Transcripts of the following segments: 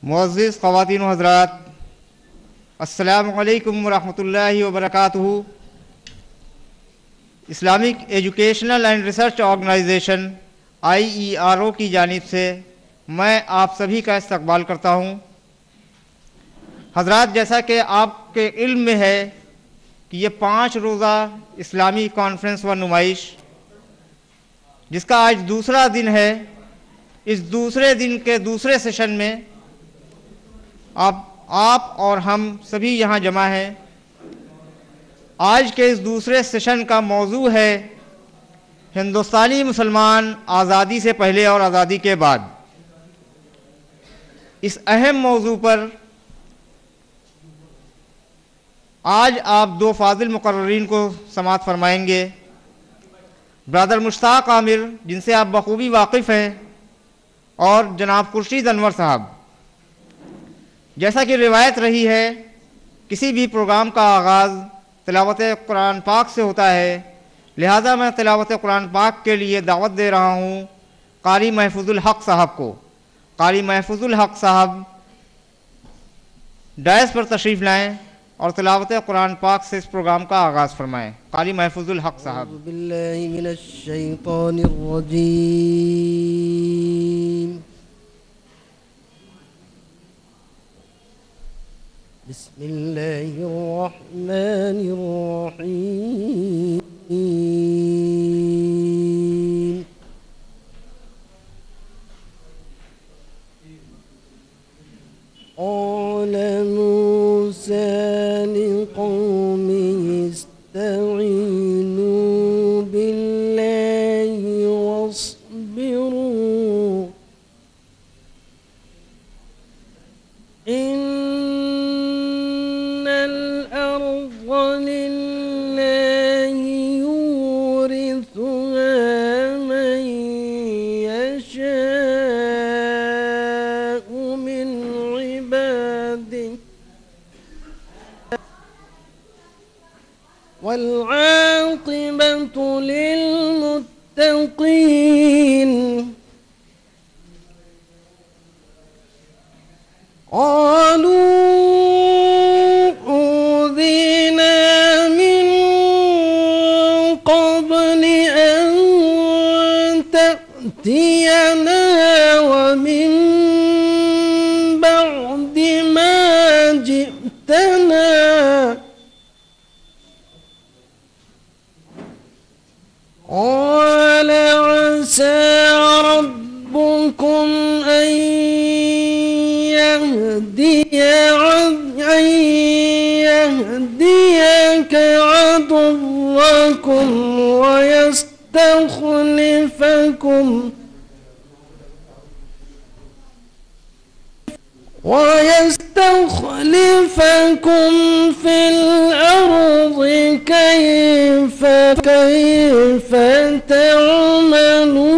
मुअज़्ज़िज़ ख़वातीन व हज़रात, अस्सलामु अलैकुम व रहमतुल्लाहि व बरकातुहू। Islamic educational and research organisation IERO की जानिब से मैं आप सभी का इस्तकबाल करता हूँ। हज़रात, जैसा कि आपके इल्म में है कि ये 5 रोज़ा इस्लामी कॉन्फ्रेंस व नुमाइश, जिसका आज दूसरा दिन है, इस दूसरे दिन के दूसरे सेशन में आप और हम सभी यहाँ जमा हैं। आज के इस दूसरे सेशन का मौजू है हिंदुस्तानी मुसलमान आज़ादी से पहले और आज़ादी के बाद। इस अहम मौजू पर आज आप 2 फाजिल मुकर्ररीन को समाअत फरमाएंगे। ब्रदर मुश्ताक आमिर, जिनसे आप बखूबी वाकिफ़ हैं, और जनाब खुर्शीद अनवर साहब। जैसा कि रिवायत रही है, किसी भी प्रोग्राम का आगाज़ तिलावत कुरान पाक से होता है, लिहाजा मैं तिलावत कुरान पाक के लिए दावत दे रहा हूँ कारी महफूजुल हक साहब को। कारी महफूजुल हक साहब डायस पर तशरीफ़ लाएँ और तिलावत कुरान पाक से इस प्रोग्राम का आगाज़ फरमाएँ। कारी महफूजुल हक साहब। बिस्मिल्लाहि मिनश शैतानिर रजीम। बिस्मिल्लाहिर रहमानिर रहीम। क़ाल मूसा लिक़ौमिहि इस्तईनू बिल्लाहि वस्बिरू इन्नल अर्ज़ लिल्लाहि यूरिथुहा मन यशाअु मिन इबादिही वल्आक़िबतु लिलमुत्तक़ीन। क़ालू ऊज़ीना मिन क़ब्लि अन तअतियना व मिन बअदि मा जि'तना। क़ाल असा रब्बुकुम अन यहदियक अदुव्वकुम वयस्तखलिफकुम फिल अर्ज़ि कैफ तअमलून।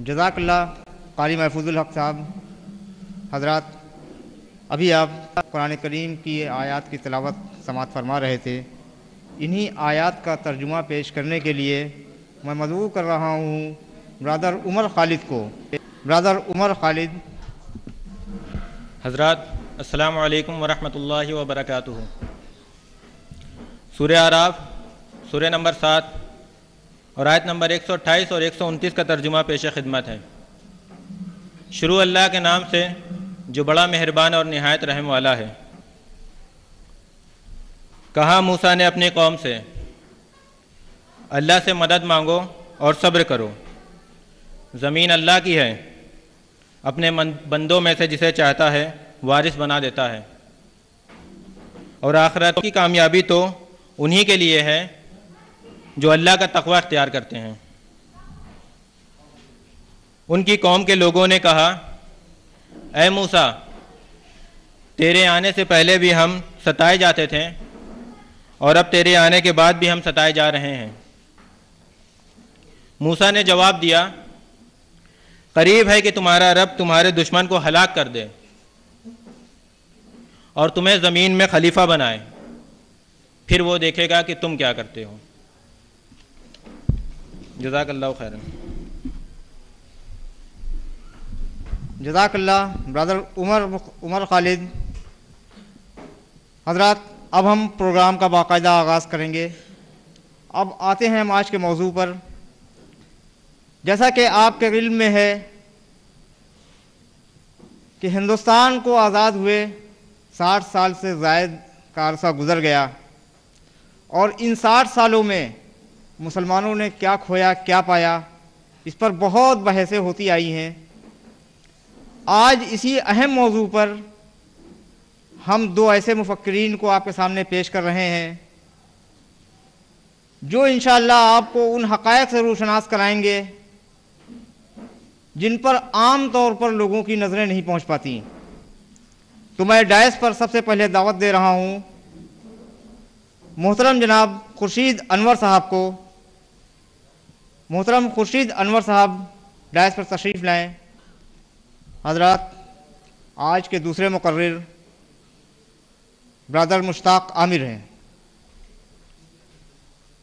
जज़ाकल्लाह कारी महफूजुल हक साहब। हज़रात, अभी आप कुरान करीम की आयत की तिलावत समाअत फरमा रहे थे। इन्हीं आयत का तर्जुमा पेश करने के लिए मैं मदऊ कर रहा हूँ ब्रदर उमर खालिद को। ब्रदर उमर खालिद। हज़रात, अस्सलामु अलैकुम व रहमतुल्लाहि व बरकातुहू। सूरह आराफ सूरह नंबर 7 और आयत नंबर 128 और 129 का तर्जुमा पेश खिदमत है। शुरू अल्लाह के नाम से जो बड़ा मेहरबान और निहायत रहम वाला है। कहा मूसा ने अपनी कौम से, अल्लाह से मदद मांगो और सब्र करो। ज़मीन अल्लाह की है, अपने बंदों में से जिसे चाहता है वारिस बना देता है, और आखिरत की कामयाबी तो उन्हीं के लिए है जो अल्लाह का तक़वा इख्तियार करते हैं। उनकी कौम के लोगों ने कहा, ऐ मूसा, तेरे आने से पहले भी हम सताए जाते थे और अब तेरे आने के बाद भी हम सताए जा रहे हैं। मूसा ने जवाब दिया, करीब है कि तुम्हारा रब तुम्हारे दुश्मन को हलाक कर दे और तुम्हें ज़मीन में खलीफा बनाए, फिर वो देखेगा कि तुम क्या करते हो। जज़ाकल्लाहु खैरन। जज़ाकल्लाह ब्रदर उमर खालिद। हज़रात, अब हम प्रोग्राम का बाकायदा आगाज़ करेंगे। अब आते हैं हम आज के मौजू पर। जैसा कि आपके इल्म में है कि हिंदुस्तान को आज़ाद हुए 60 साल से ज़ायद का अरसा गुज़र गया और इन 60 सालों में मुसलमानों ने क्या खोया क्या पाया, इस पर बहुत बहसें होती आई हैं। आज इसी अहम मौजू पर हम दो ऐसे मुफक्किरीन को आपके सामने पेश कर रहे हैं जो इंशाअल्लाह आपको उन हक़ाइक़ से रोशनास कराएंगे जिन पर आम तौर पर लोगों की नज़रें नहीं पहुंच पाती। तो मैं डायस पर सबसे पहले दावत दे रहा हूं मोहतरम जनाब खुर्शीद अनवर साहब को। मोहतरम खुर्शीद अनवर साहब डायस पर तशरीफ़ लाएं। हज़रात, आज के दूसरे मुकर्रिर ब्रदर मुश्ताक आमिर हैं।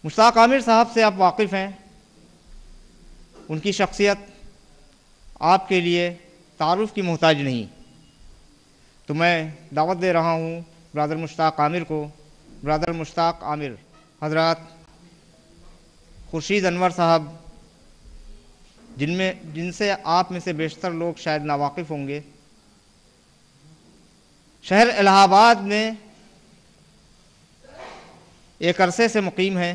मुश्ताक आमिर साहब से आप वाकिफ़ हैं। उनकी शख्सियत आपके लिए तारुफ़ की मोहताज नहीं। तो मैं दावत दे रहा हूँ ब्रदर मुश्ताक आमिर को। ब्रदर मुश्ताक आमिर। हज़रात, खुर्शीद अनवर साहब जिनसे आप में से बेशतर लोग शायद नावाकिफ़ होंगे, शहर इलाहाबाद में एक अरसे से मुकीम है।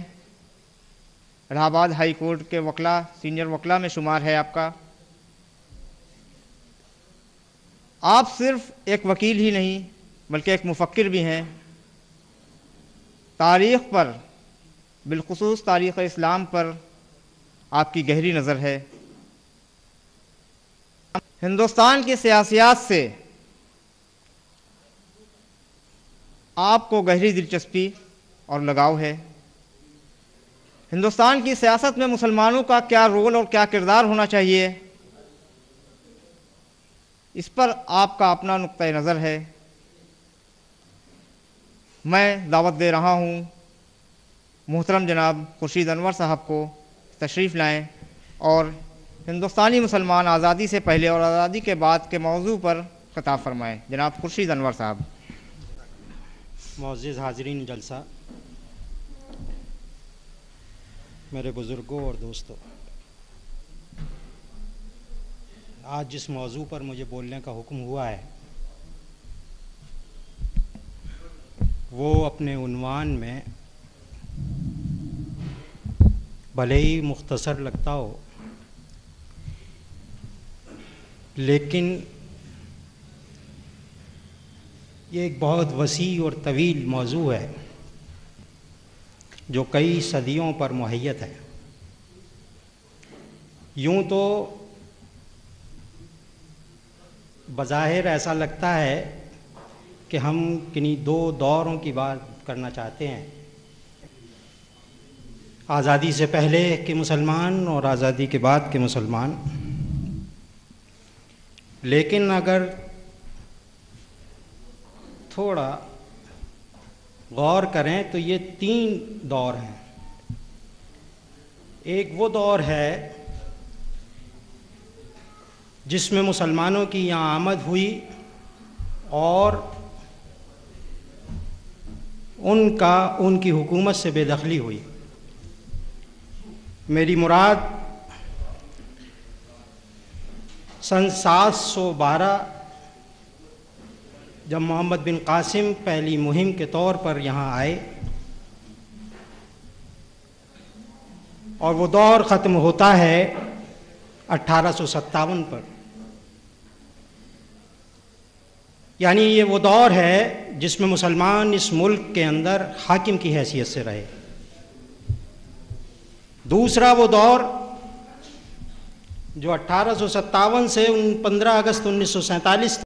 इलाहाबाद हाई कोर्ट के वकला, सीनियर वकला में शुमार है आपका। आप सिर्फ एक वकील ही नहीं बल्कि एक मुफक्किर भी हैं। तारीख़ पर, बिलखुसूस तारीख़ इस्लाम पर आपकी गहरी नज़र है। हिंदुस्तान की सियासियात से आपको गहरी दिलचस्पी और लगाव है। हिंदुस्तान की सियासत में मुसलमानों का क्या रोल और क्या किरदार होना चाहिए, इस पर आपका अपना नुक्ता नज़र है। मैं दावत दे रहा हूँ मोहतरम जनाब खुर्शीद अनवर साहब को तशरीफ़ लाएं और हिंदुस्तानी मुसलमान आज़ादी से पहले और आज़ादी के बाद के मौजू पर खिताब फरमाएं। जनाब खुर्शीद अनवर साहब। मुअज़्ज़िज़ हाज़रीन जलसा, मेरे बुज़ुर्गों और दोस्तों, आज जिस मौजू पर मुझे बोलने का हुक्म हुआ है वो अपने उन्वान में भले ही मुख्तसर लगता हो, लेकिन ये एक बहुत वसी और तवील मौजू है जो कई सदियों पर मुहैयत है। यूँ तो बज़ाहिर ऐसा लगता है कि हम किन्हीं दो दौरों की बात करना चाहते हैं, आज़ादी से पहले के मुसलमान और आज़ादी के बाद के मुसलमान। लेकिन अगर थोड़ा गौर करें तो ये तीन दौर हैं। एक वो दौर है जिसमें मुसलमानों की यहाँ आमद हुई और उनकी हुकूमत से बेदखली हुई। मेरी मुराद सन 712 जब मोहम्मद बिन कासिम पहली मुहिम के तौर पर यहाँ आए और वो दौर ख़त्म होता है 1857 पर। यानी ये वो दौर है जिसमें मुसलमान इस मुल्क के अंदर हाकिम की हैसियत से रहे। दूसरा वो दौर जो 1857 से 15 अगस्त 1947